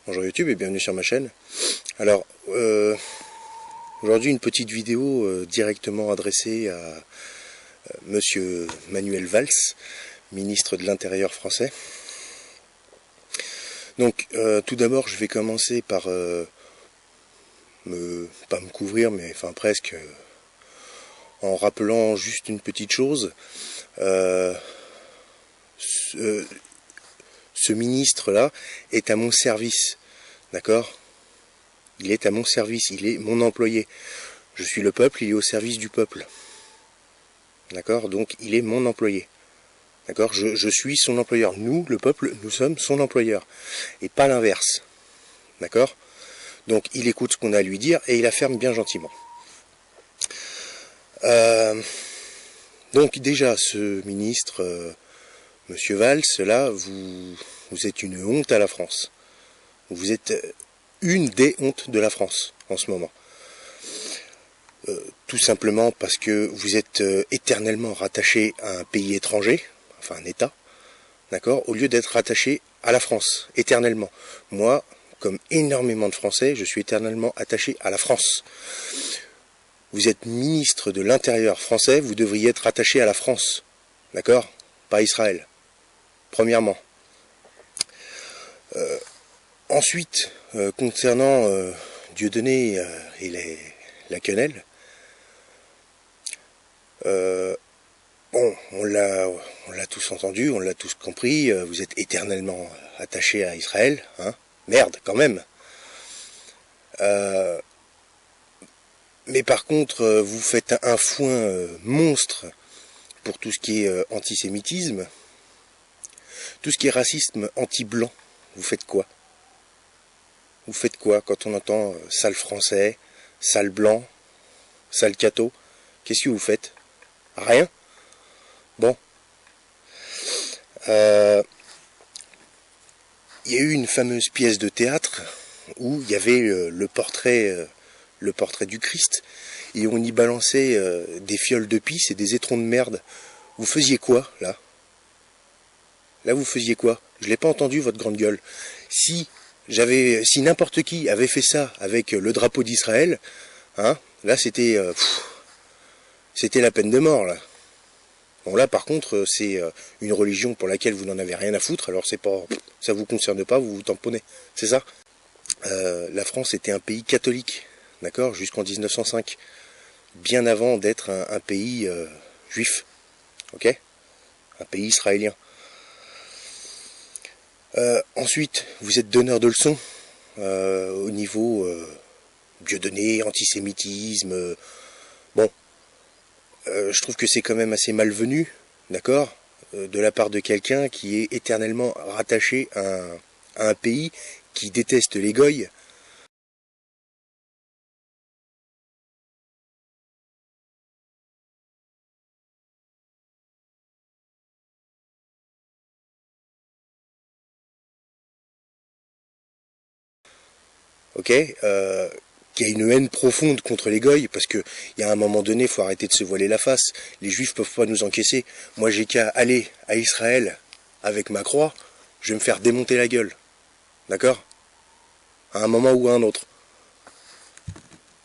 Bonjour YouTube et bienvenue sur ma chaîne. Alors, aujourd'hui une petite vidéo directement adressée à Monsieur Manuel Valls, ministre de l'Intérieur français. Donc, tout d'abord, je vais commencer par, pas me couvrir, mais enfin presque, en rappelant juste une petite chose. Ce ministre-là est à mon service, d'accord? Il est à mon service, il est mon employé. Je suis le peuple, il est au service du peuple. D'accord? Donc il est mon employé. D'accord? Je suis son employeur. Nous, le peuple, nous sommes son employeur. Et pas l'inverse. D'accord? Donc il écoute ce qu'on a à lui dire et il la ferme bien gentiment. Donc déjà, ce ministre, Monsieur Valls, là, vous êtes une honte à la France. Vous êtes une des hontes de la France en ce moment. Tout simplement parce que vous êtes éternellement rattaché à un pays étranger, enfin un État, d'accord, au lieu d'être rattaché à la France, éternellement. Moi, comme énormément de Français, je suis éternellement attaché à la France. Vous êtes ministre de l'Intérieur français, vous devriez être attaché à la France, d'accord, pas à Israël, premièrement. Ensuite, concernant Dieudonné et la quenelle, bon, on l'a tous entendu, on l'a tous compris, vous êtes éternellement attaché à Israël, hein, merde, quand même. Mais par contre, vous faites un foin monstre pour tout ce qui est antisémitisme, tout ce qui est racisme anti-blanc. Vous faites quoi? Vous faites quoi quand on entend sale français, sale blanc, sale catho? Qu'est-ce que vous faites? Rien? Bon. Il y a eu une fameuse pièce de théâtre où il y avait le portrait du Christ, et on y balançait des fioles de pisse et des étrons de merde. Vous faisiez quoi, là? Là, vous faisiez quoi? Je l'ai pas entendu, votre grande gueule. Si n'importe qui avait fait ça avec le drapeau d'Israël, hein, là, c'était la peine de mort, là. Bon, là, par contre, c'est une religion pour laquelle vous n'en avez rien à foutre, alors c'est pas, ça vous concerne pas, vous vous tamponnez. C'est ça? La France était un pays catholique, d'accord, jusqu'en 1905, bien avant d'être un pays juif, ok, un pays israélien. Ensuite, vous êtes donneur de leçons au niveau Dieudonné, antisémitisme. Bon, je trouve que c'est quand même assez malvenu, d'accord, de la part de quelqu'un qui est éternellement rattaché à un pays qui déteste les goïs. Ok, qui a une haine profonde contre les goïs, parce que il y a un moment donné, il faut arrêter de se voiler la face. Les juifs peuvent pas nous encaisser. Moi, j'ai qu'à aller à Israël avec ma croix, je vais me faire démonter la gueule. D'accord? À un moment ou à un autre.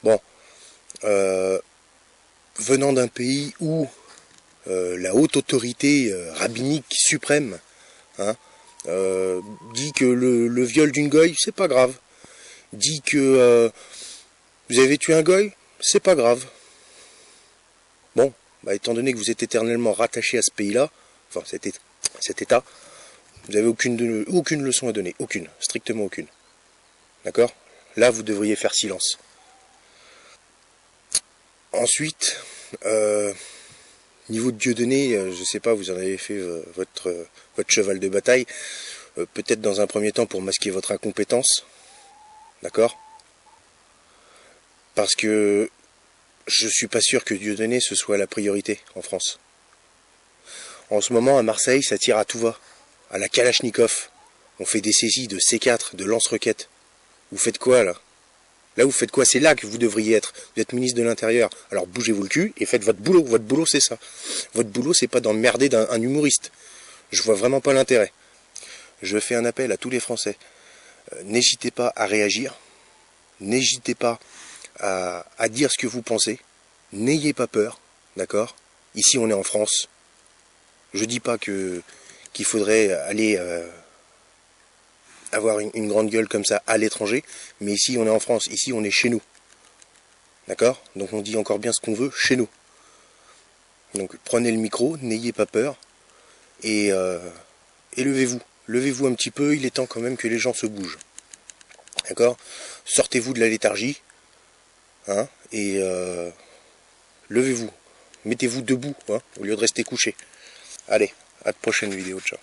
Bon, venant d'un pays où la haute autorité rabbinique suprême, hein, dit que le viol d'une goï, c'est pas grave. Dit que vous avez tué un goï, c'est pas grave. Bon, bah, étant donné que vous êtes éternellement rattaché à ce pays-là, enfin cet État, vous n'avez aucune leçon à donner, aucune, strictement aucune. D'accord? Là, vous devriez faire silence. Ensuite, niveau de Dieudonné, je sais pas, vous en avez fait votre cheval de bataille, peut-être dans un premier temps pour masquer votre incompétence. D'accord? Parce que je suis pas sûr que Dieudonné ce soit la priorité en France. En ce moment, à Marseille, ça tire à tout va. À la Kalachnikov. On fait des saisies de C4, de lance-roquettes. Vous faites quoi, là? Là, vous faites quoi? C'est là que vous devriez être. Vous êtes ministre de l'Intérieur. Alors bougez-vous le cul et faites votre boulot. Votre boulot, c'est ça. Votre boulot, c'est pas d'emmerder un humoriste. Je vois vraiment pas l'intérêt. Je fais un appel à tous les Français. N'hésitez pas à réagir. N'hésitez pas à dire ce que vous pensez. N'ayez pas peur, d'accord? Ici on est en France. Je dis pas qu'il faudrait aller avoir une grande gueule comme ça à l'étranger, mais ici on est en France, ici on est chez nous. D'accord? Donc on dit encore bien ce qu'on veut chez nous. Donc prenez le micro, n'ayez pas peur, et levez-vous. Levez-vous un petit peu, il est temps quand même que les gens se bougent. D'accord? Sortez-vous de la léthargie, hein, et levez-vous. Mettez-vous debout, hein, au lieu de rester couché. Allez, à la prochaine vidéo, ciao.